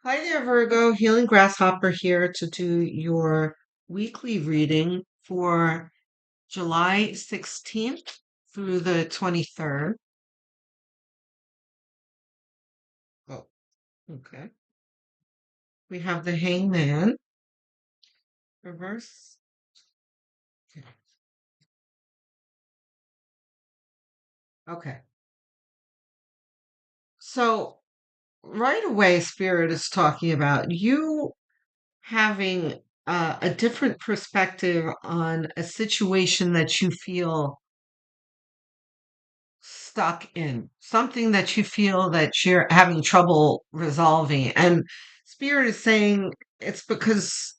Hi there, Virgo. Healing Grasshopper here to do your weekly reading for July 16th through the 23rd. Oh, okay. We have the Hangman reverse. Okay. Okay. So right away, Spirit is talking about you having a different perspective on a situation that you feel stuck in, something that you feel that you're having trouble resolving. And Spirit is saying it's because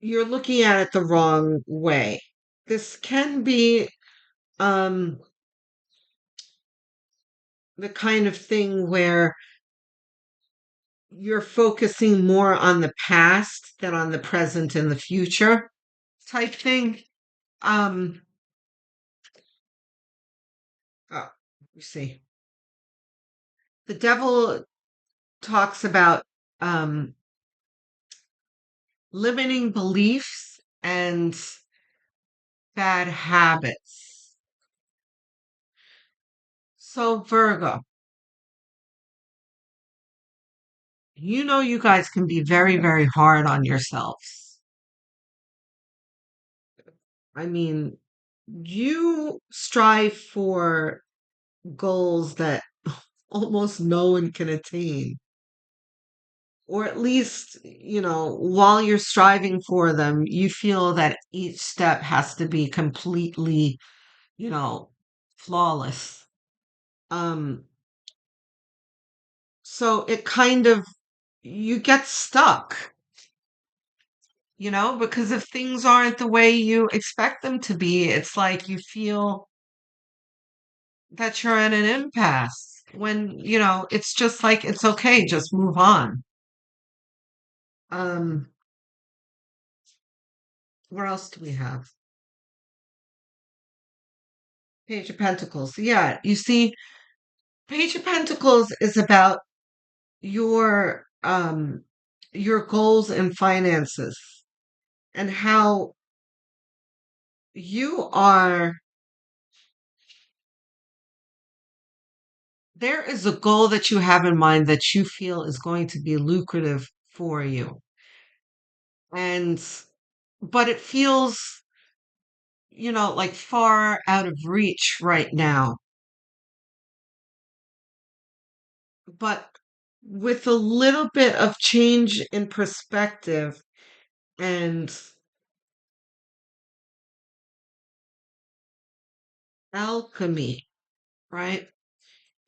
you're looking at it the wrong way. This can be um, the kind of thing where you're focusing more on the past than on the present and the future type thing. Um, oh, you see, the devil talks about um, limiting beliefs and bad habits. So, Virgo, you guys can be very, very hard on yourselves. I mean, you strive for goals that almost no one can attain. Or at least, while you're striving for them, you feel that each step has to be completely, you know, flawless. Um, so it kind of, you get stuck, because if things aren't the way you expect them to be, it's like you feel that you're at an impasse when, it's just like, it's okay, just move on. Um, what else do we have? Page of Pentacles. Yeah, you see, Page of Pentacles is about your your goals and finances and how you are there is a goal that you have in mind that you feel is going to be lucrative for you. And but it feels, like far out of reach right now. But with a little bit of change in perspective and alchemy, right?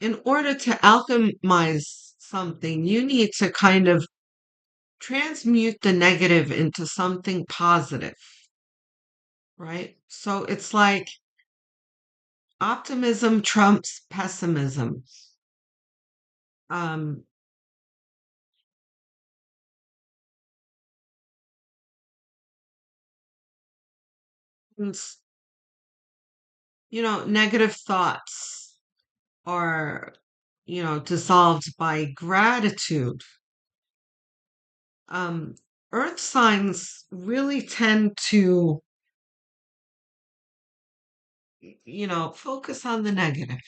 In order to alchemize something, you need to kind of transmute the negative into something positive, right? So it's like optimism trumps pessimism. Um, and negative thoughts are, dissolved by gratitude. Um, Earth signs really tend to, focus on the negative.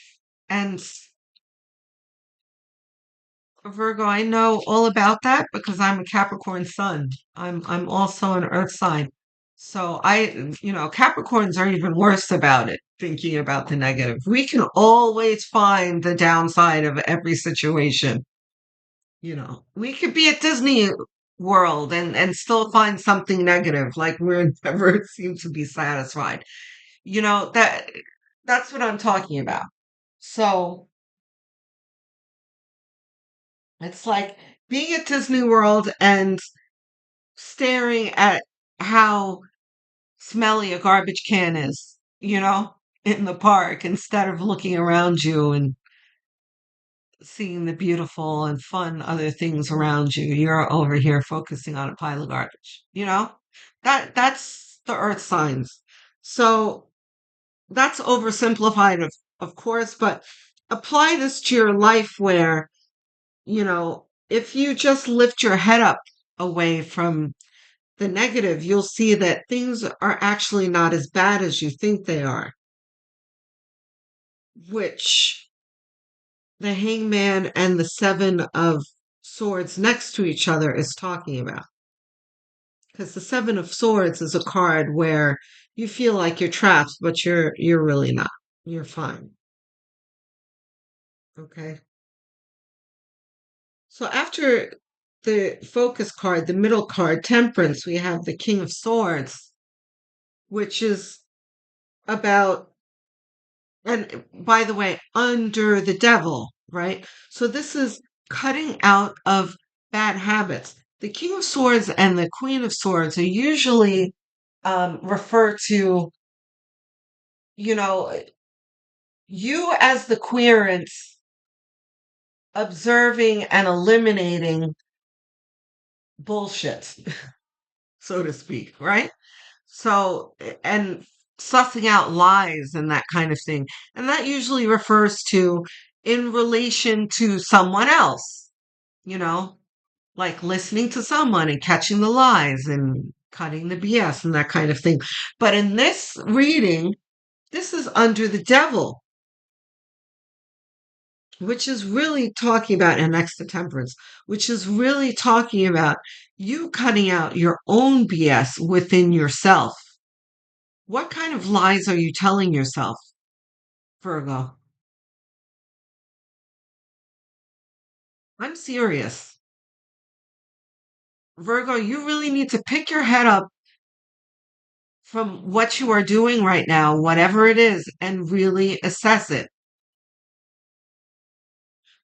And Virgo, I know all about that because I'm a Capricorn sun. I'm also an Earth sign. So Capricorns are even worse about it, thinking about the negative. We can always find the downside of every situation. We could be at Disney World and still find something negative, like we're never seem to be satisfied. That's what I'm talking about. So it's like being at Disney World and staring at how smelly a garbage can is, in the park instead of looking around you and seeing the beautiful and fun other things around you. You're over here focusing on a pile of garbage, That's the earth signs. So that's oversimplified of course, but apply this to your life where, if you just lift your head up away from the negative, you'll see that things are actually not as bad as you think they are, which the hangman and the seven of swords next to each other is talking about. Because the seven of swords is a card where you feel like you're trapped, but you're really not. You're fine. Okay. So after the focus card, the middle card, Temperance, we have the King of Swords, which is about, and by the way, under the devil, right? So this is cutting out of bad habits. The King of Swords and the Queen of Swords are usually refer to, you know, you as the querents observing and eliminating bullshit, so to speak, right? So, and sussing out lies and that kind of thing. And that usually refers to in relation to someone else, you know, like listening to someone and catching the lies and cutting the BS and that kind of thing. But in this reading, this is under the devil, which is really talking about, and next to temperance, which is really talking about you cutting out your own BS within yourself. What kind of lies are you telling yourself, Virgo? I'm serious. Virgo, you really need to pick your head up from what you are doing right now, whatever it is, and really assess it.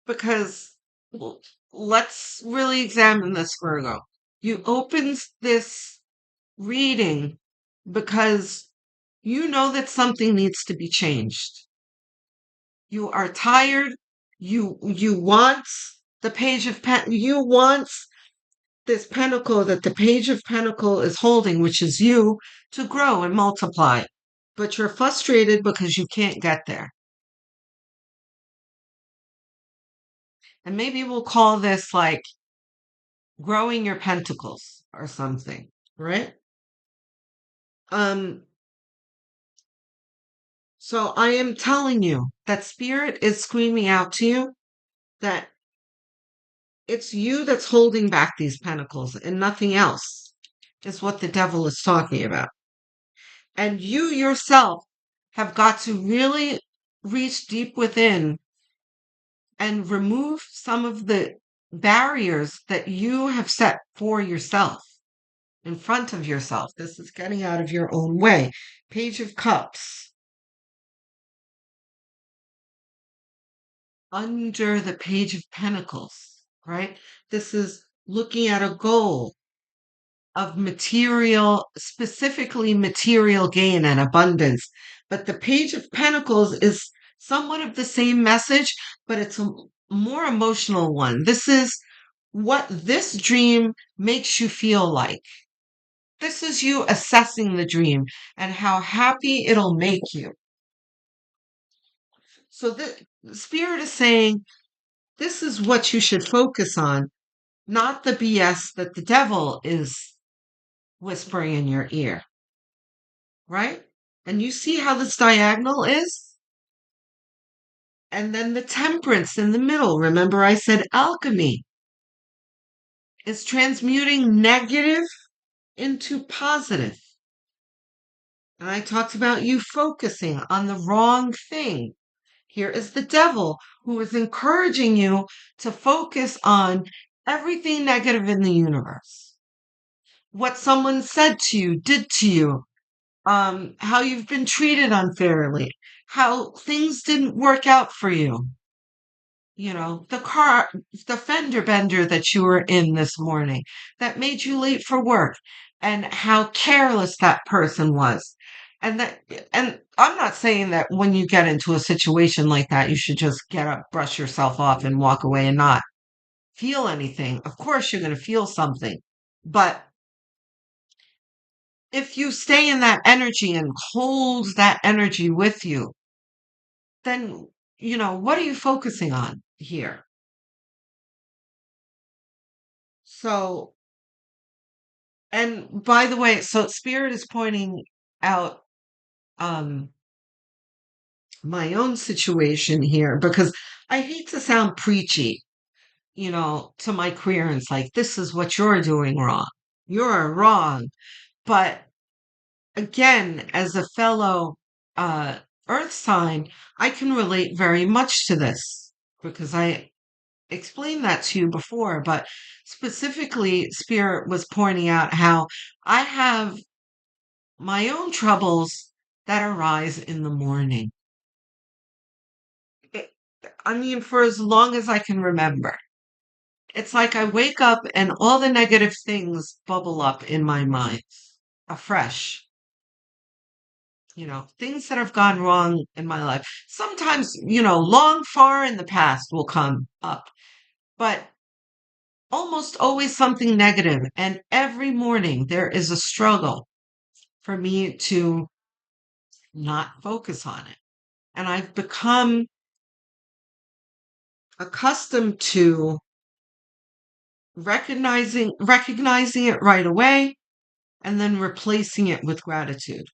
Because let's really examine this, Virgo. You opened this reading because you know that something needs to be changed. You are tired. You want the page of pen. You want this pentacle that the page of pentacle is holding, which is you, to grow and multiply. But you're frustrated because you can't get there. And maybe we'll call this like growing your pentacles or something, right? Um, so I am telling you that spirit is screaming out to you that it's you that's holding back these pentacles and nothing else is what the devil is talking about. And you yourself have got to really reach deep within and remove some of the barriers that you have set for yourself in front of yourself. This is getting out of your own way. Page of Cups. Under the Page of Pentacles, right? This is looking at a goal of material, specifically material gain and abundance. But the Page of Pentacles is somewhat of the same message, but it's a more emotional one. This is what this dream makes you feel like. This is you assessing the dream and how happy it'll make you. So the spirit is saying this is what you should focus on, not the BS that the devil is whispering in your ear, right? And you see how this diagonal is? And then the temperance in the middle. Remember, I said alchemy is transmuting negative into positive. And I talked about you focusing on the wrong thing. Here is the devil who is encouraging you to focus on everything negative in the universe. What someone said to you, did to you, how you've been treated unfairly, how things didn't work out for you. You know, the fender bender that you were in this morning that made you late for work, and how careless that person was. And and I'm not saying that when you get into a situation like that, you should just get up, brush yourself off, and walk away and not feel anything. Of course, you're going to feel something. But if you stay in that energy and hold that energy with you, then, what are you focusing on here? So, and by the way, so Spirit is pointing out um my own situation here because I hate to sound preachy, to my queerants, like, this is what you're doing wrong. You're wrong. But again, as a fellow uh, earth sign, I can relate very much to this because I explained that to you before. But specifically, Spirit was pointing out how I have my own troubles that arise in the morning. It- I mean, for as long as I can remember. It's like I wake up and all the negative things bubble up in my mind afresh. Things that have gone wrong in my life. Sometimes, long far in the past will come up, but almost always something negative. And every morning there is a struggle for me to not focus on it. And I've become accustomed to recognizing it right away and then replacing it with gratitude.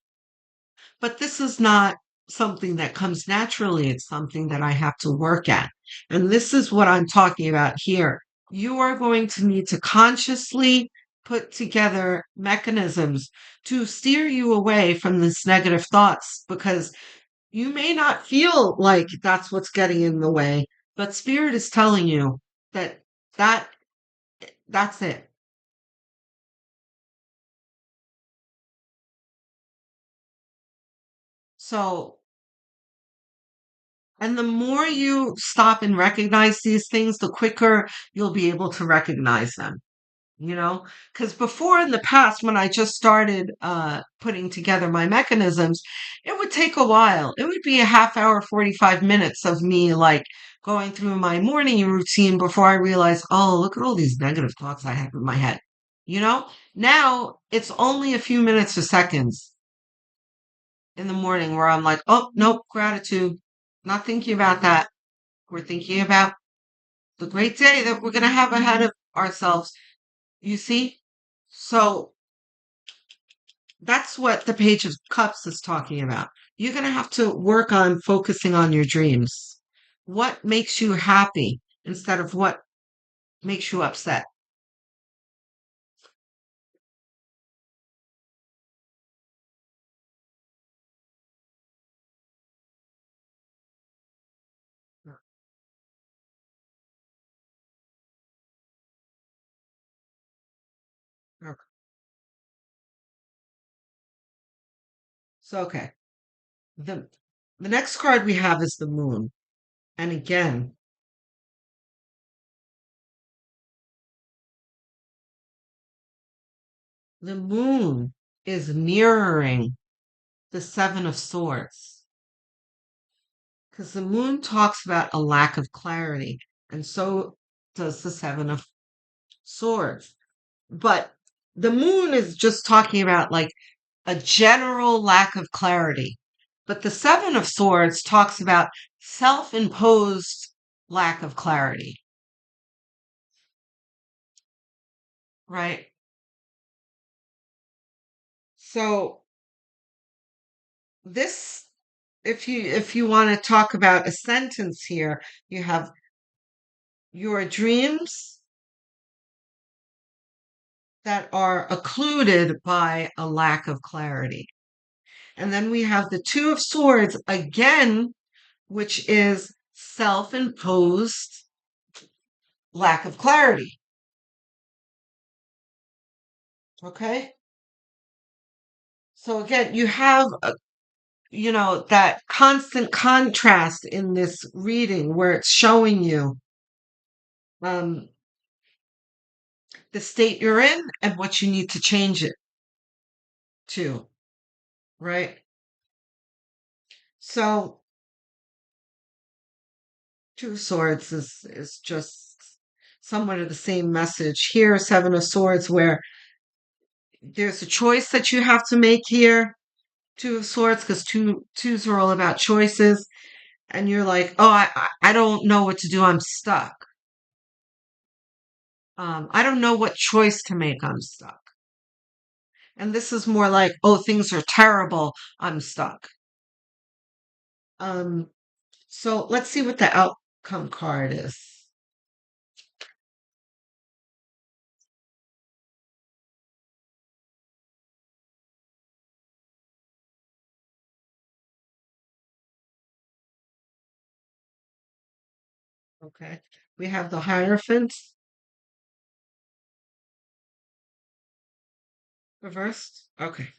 But this is not something that comes naturally. It's something that I have to work at. And this is what I'm talking about here. You are going to need to consciously put together mechanisms to steer you away from these negative thoughts because you may not feel like that's what's getting in the way, but spirit is telling you that that that's it. So, and the more you stop and recognize these things, the quicker you'll be able to recognize them, you know? Because before in the past, when I just started putting together my mechanisms, it would take a while. It would be a half hour, 45 minutes of me like going through my morning routine before I realized, oh, look at all these negative thoughts I have in my head. You know, now it's only a few minutes or seconds in the morning where I'm like, oh, nope, gratitude. Not thinking about that. We're thinking about the great day that we're going to have ahead of ourselves. You see? So that's what the Page of Cups is talking about. You're going to have to work on focusing on your dreams. What makes you happy instead of what makes you upset? Okay. So, okay. The, the next card we have is the moon. And again, the moon is mirroring the Seven of Swords. Because the moon talks about a lack of clarity, and so does the Seven of Swords. But the moon is just talking about like a general lack of clarity. But the Seven of Swords talks about self imposed lack of clarity, right? So, this, if you want to talk about a sentence here, you have your dreams that are occluded by a lack of clarity. And then we have the Two of Swords again, which is self imposed lack of clarity. Okay. So again, you have, that constant contrast in this reading where it's showing you um, the state you're in and what you need to change it to, right? So Two of Swords is just somewhat of the same message. Here, Seven of Swords, where there's a choice that you have to make here. Two of Swords, because twos are all about choices, and you're like, oh, I don't know what to do. I'm stuck. I don't know what choice to make. I'm stuck. And this is more like, oh, things are terrible. I'm stuck. Um, so let's see what the outcome card is. Okay. We have the Hierophant reversed. Okay.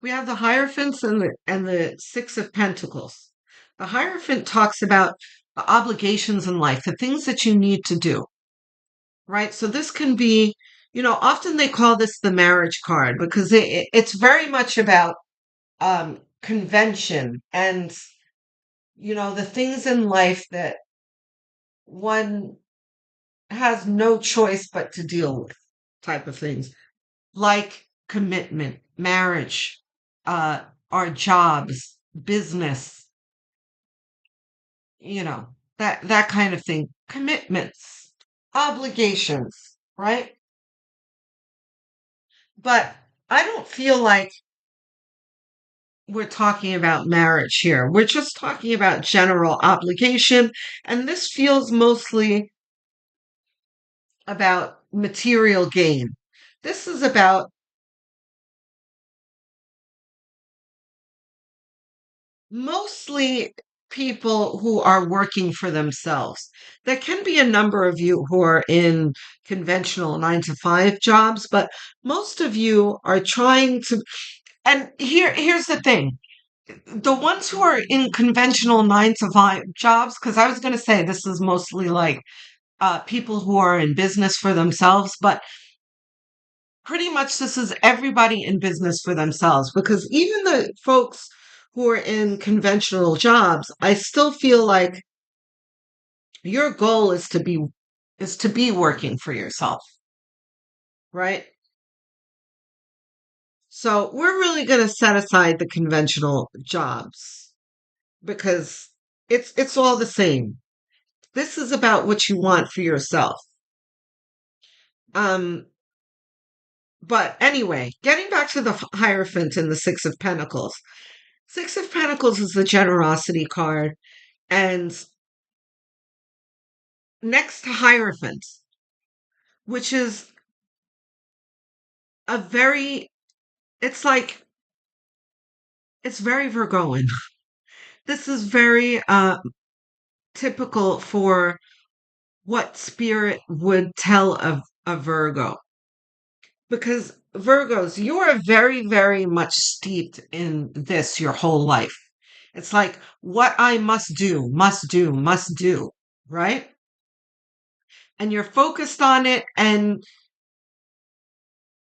We have the Hierophants and the Six of Pentacles. The Hierophant talks about the obligations in life, the things that you need to do, right? So this can be, often they call this the marriage card because it's very much about convention and, the things in life that one has no choice but to deal with type of things, like commitment, marriage, uh, our jobs, business, you know, that kind of thing. Commitments, obligations, right? But I don't feel like we're talking about marriage here. We're just talking about general obligation, and this feels mostly about material gain. This is about mostly people who are working for themselves. There can be a number of you who are in conventional 9 to 5 jobs, but most of you are trying to. And here's the thing. The ones who are in conventional 9 to 5 jobs, because I was going to say this is mostly like people who are in business for themselves, but pretty much this is everybody in business for themselves because even the folks who are in conventional jobs, I still feel like your goal is to be working for yourself, right? So we're really going to set aside the conventional jobs because it's all the same. This is about what you want for yourself. Um but anyway, getting back to the Hierophant and the Six of Pentacles. Six of Pentacles is the generosity card. And next to Hierophant, which is a very, it's like, it's very Virgoan. This is very typical for what spirit would tell a Virgo. Because Virgos, you are very, very much steeped in this your whole life. It's like what I must do, must do, must do, right? And you're focused on it and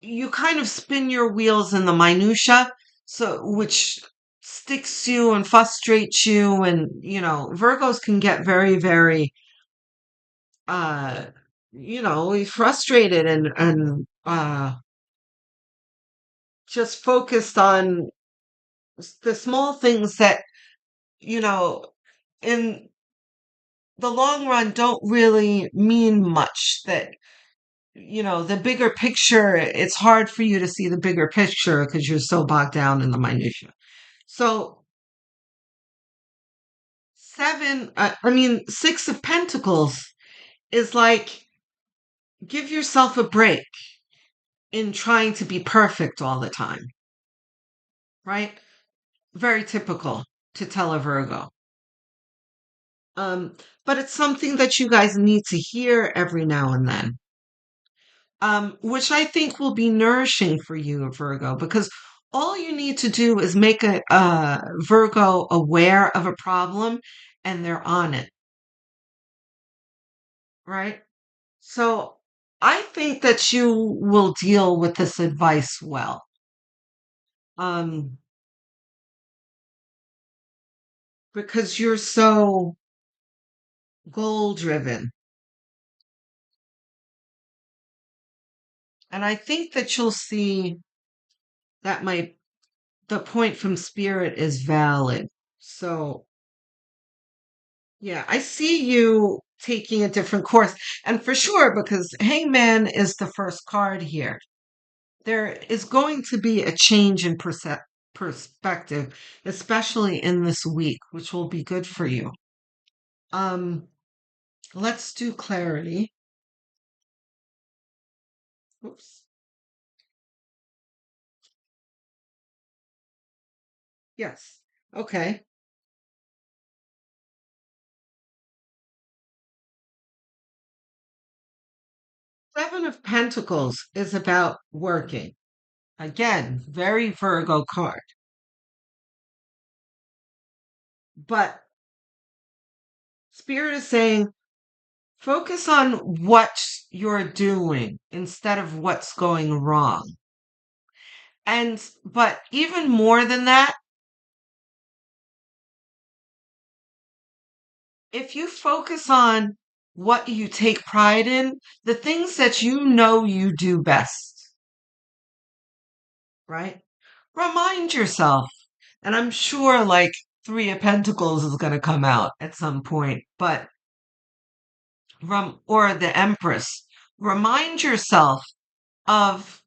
you kind of spin your wheels in the minutia, so which sticks you and frustrates you. And Virgos can get very, very uh frustrated and just focused on the small things that you know in the long run don't really mean much. That the bigger picture, it's hard for you to see the bigger picture because you're so bogged down in the minutia. So Six of Pentacles is like, give yourself a break in trying to be perfect all the time, right? Very typical to tell a Virgo. But it's something that you guys need to hear every now and then, which I think will be nourishing for you, Virgo, because all you need to do is make a Virgo aware of a problem and they're on it, right? So I think that you will deal with this advice well. Um, because you're so goal driven. And I think that you'll see that the point from spirit is valid. So yeah, I see you taking a different course. And for sure, because Hangman is the first card here, there is going to be a change in perspective, especially in this week, which will be good for you. Um, let's do clarity. Oops. Yes. Okay. Seven of Pentacles is about working. Again, very Virgo card. But Spirit is saying focus on what you're doing instead of what's going wrong. But even more than that, if you focus on what you take pride in, the things that you know you do best, right? Remind yourself. And I'm sure like Three of Pentacles is going to come out at some point, but or the Empress, remind yourself of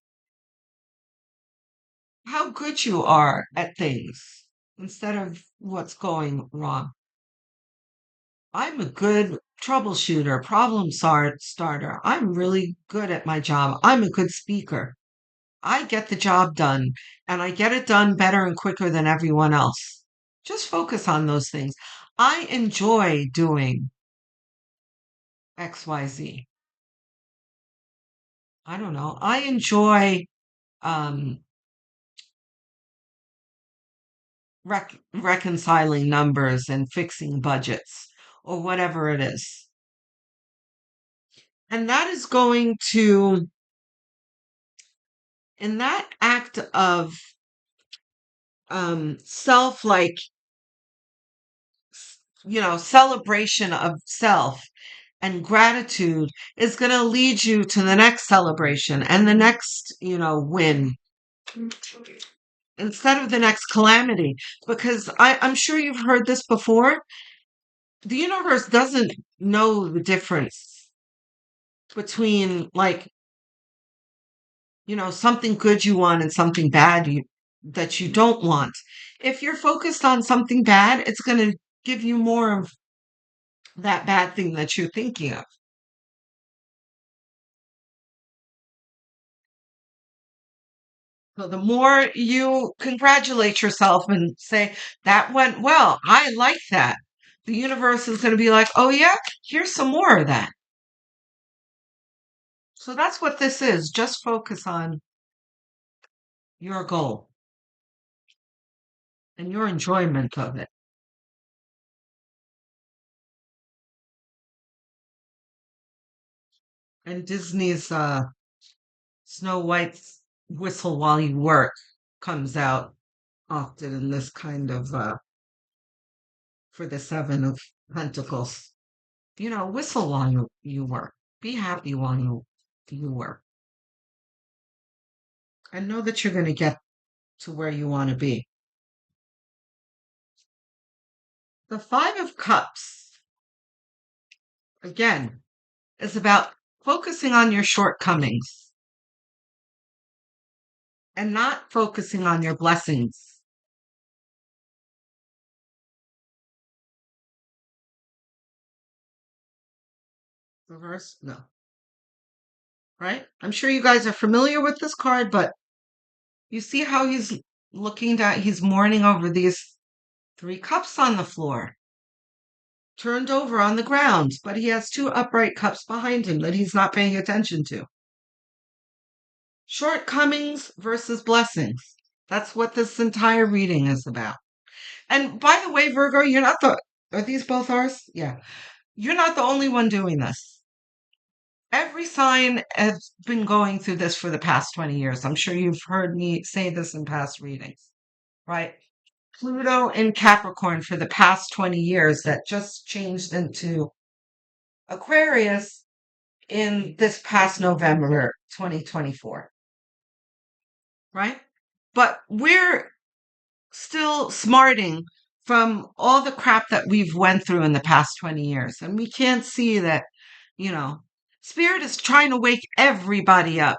how good you are at things instead of what's going wrong. I'm a good troubleshooter, problem starter. I'm really good at my job. I'm a good speaker. I get the job done and I get it done better and quicker than everyone else. Just focus on those things. I enjoy doing XYZ. I don't know. I enjoy um, reconciling numbers and fixing budgets or whatever it is. And that is going to, in that act of self, like, celebration of self and gratitude is going to lead you to the next celebration and the next, win instead of the next calamity. Because I'm sure you've heard this before. The universe doesn't know the difference between, like, something good you want and something bad that you don't want. If you're focused on something bad, it's going to give you more of that bad thing that you're thinking of. So the more you congratulate yourself and say, that went well, I like that, the universe is going to be like, oh, yeah, here's some more of that. So that's what this is. Just focus on your goal and your enjoyment of it. And Disney's Snow White's Whistle While You Work comes out often in this kind of for the Seven of Pentacles. Whistle while you work. Be happy while you work. And know that you're going to get to where you want to be. The Five of Cups, again, is about focusing on your shortcomings and not focusing on your blessings. Reverse? No. Right? I'm sure you guys are familiar with this card, but you see how he's he's mourning over these three cups on the floor, turned over on the ground, but he has two upright cups behind him that he's not paying attention to. Shortcomings versus blessings. That's what this entire reading is about. And by the way, Virgo, you're not are these both ours? Yeah. You're not the only one doing this. Every sign has been going through this for the past 20 years. I'm sure you've heard me say this in past readings, right? Pluto in Capricorn for the past 20 years that just changed into Aquarius in this past November 2024, right? But we're still smarting from all the crap that we've went through in the past 20 years. And we can't see that, you know, Spirit is trying to wake everybody up.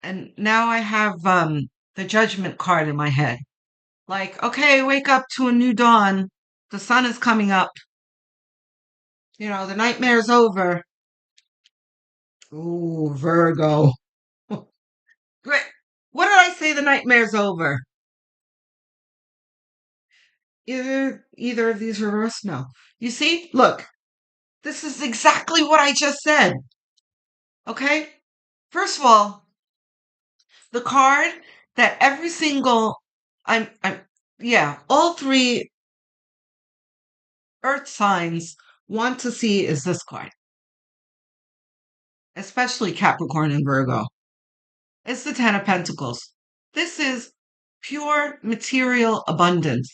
And now I have the Judgment card in my head. Like, okay, wake up to a new dawn. The sun is coming up. The nightmare's over. Ooh, Virgo. Great. What did I say? The nightmare's over. Either of these reversed? No. You see? Look. This is exactly what I just said. Okay? First of all, the card that every single all three earth signs want to see is this card. Especially Capricorn and Virgo. It's the Ten of Pentacles. This is pure material abundance.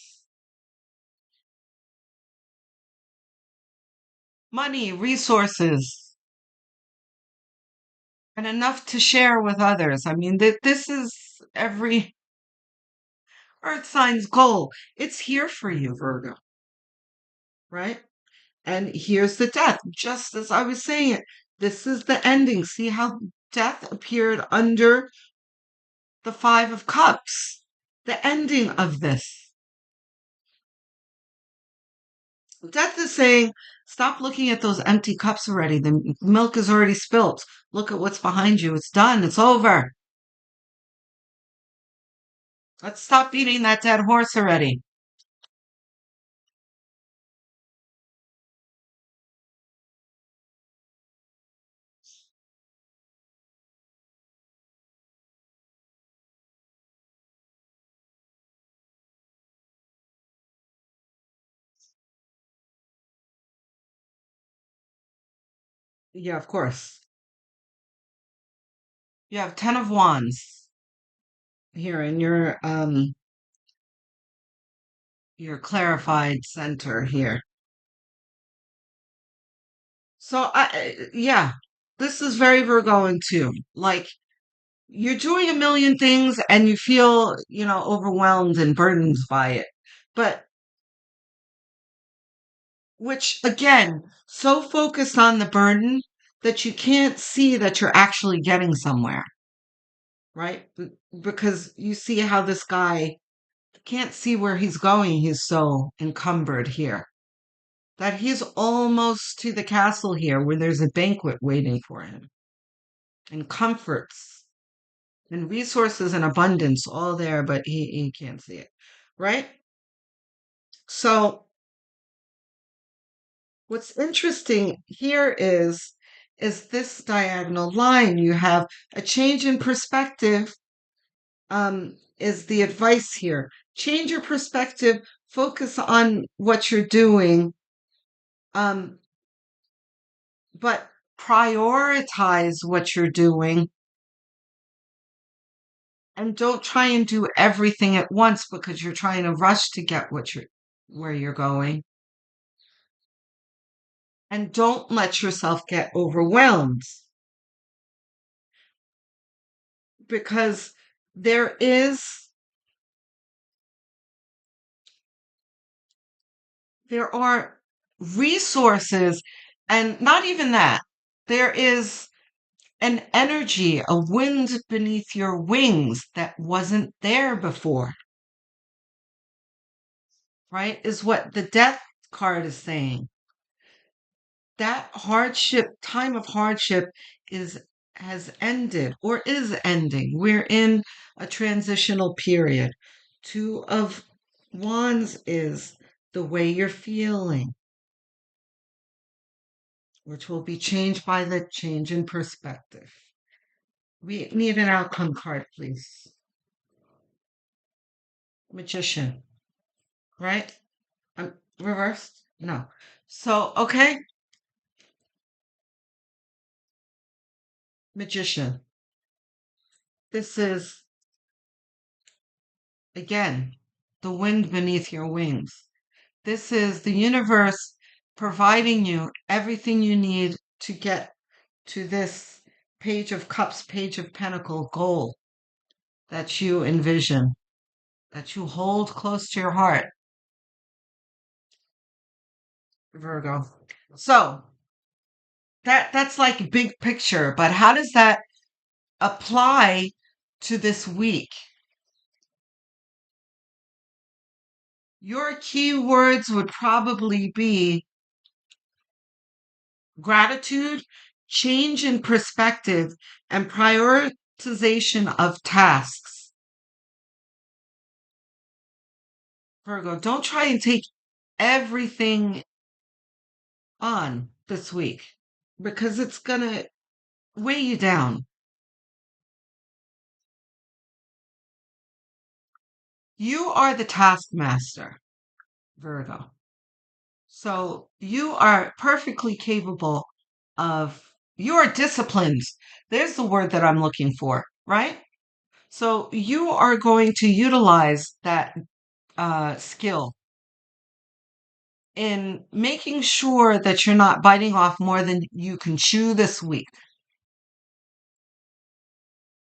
Money, resources, and enough to share with others. I mean, this is every earth sign's goal. It's here for you, Virgo. Right? And here's the death, just as I was saying it. This is the ending. See how death appeared under the Five of Cups? The ending of this. Death is saying, stop looking at those empty cups already. The milk is already spilt. Look at what's behind you. It's done. It's over. Let's stop beating that dead horse already. Yeah, of course. You have Ten of Wands here in your clarified center here. So yeah, this is very Virgoan too. Like you're doing a million things and you feel, overwhelmed and burdened by it. But which again, so focused on the burden that you can't see that you're actually getting somewhere, right? Because you see how this guy can't see where he's going. He's so encumbered here that he's almost to the castle here where there's a banquet waiting for him and comforts and resources and abundance all there, but he can't see it, right? So what's interesting here is this diagonal line. You have a change in perspective, is the advice here. Change your perspective, focus on what you're doing, but prioritize what you're doing and don't try and do everything at once because you're trying to rush to get where you're going. And don't let yourself get overwhelmed because there are resources, and not even that. There is an energy, a wind beneath your wings that wasn't there before, right? Is what the death card is saying. That time of hardship has ended or is ending. We're in a transitional period. Two of Wands is the way you're feeling, which will be changed by the change in perspective. We need an outcome card, please. Magician, right? Reversed? No. So, okay. Magician. This is, again, the wind beneath your wings. This is the universe providing you everything you need to get to this Page of Cups, Page of Pentacle goal that you envision, that you hold close to your heart. Virgo. So that's like big picture, but how does that apply to this week? Your keywords would probably be gratitude, change in perspective, and prioritization of tasks. Virgo, don't try and take everything on this week because it's going to weigh you down. You are the taskmaster, Virgo. So you are perfectly capable of, you are disciplined. There's the word that I'm looking for, right? So you are going to utilize that skill in making sure that you're not biting off more than you can chew this week.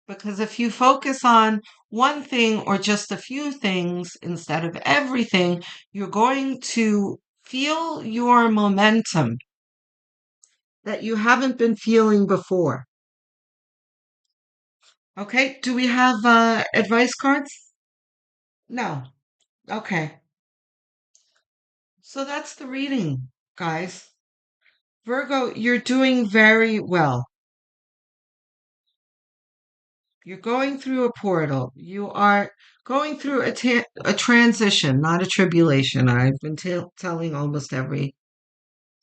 Because if you focus on one thing or just a few things instead of everything, you're going to feel your momentum that you haven't been feeling before. Okay, do we have advice cards? No. Okay. So that's the reading, guys. Virgo, you're doing very well. You're going through a portal. You are going through a transition, not a tribulation. I've been telling almost every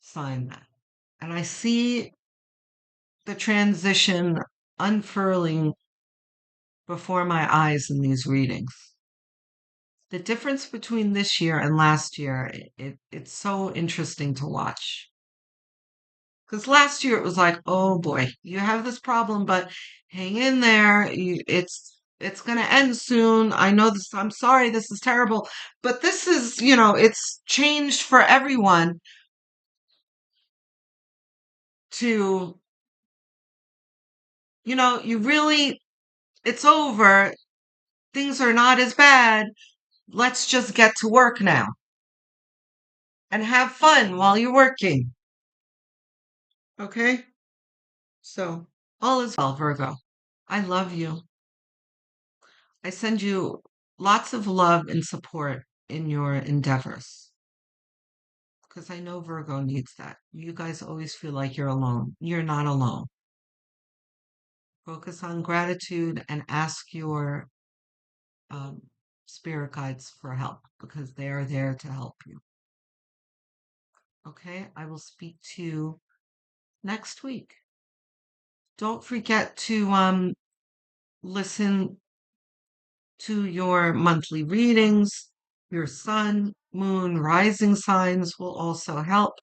sign that. And I see the transition unfurling before my eyes in these readings. The difference between this year and last year, it's so interesting to watch. Because last year it was like, oh boy, you have this problem, but hang in there. It's going to end soon. I know this. I'm sorry. This is terrible, but this is, it's changed for everyone to, you really, it's over. Things are not as bad. Let's just get to work now and have fun while you're working. Okay? So all is well, Virgo. I love you. I send you lots of love and support in your endeavors because I know Virgo needs that. You guys always feel like you're alone. You're not alone. Focus on gratitude and ask your um, spirit guides for help because they are there to help you. Okay, I will speak to you next week. Don't forget to listen to your monthly readings. Your sun, moon, rising signs will also help.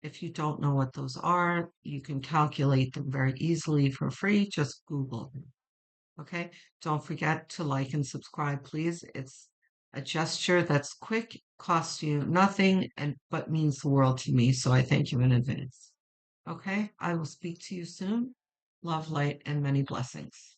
If you don't know what those are, you can calculate them very easily for free. Just Google them. Okay? Don't forget to like and subscribe, please. It's a gesture that's quick, costs you nothing, and but means the world to me. So I thank you in advance. Okay? I will speak to you soon. Love, light, and many blessings.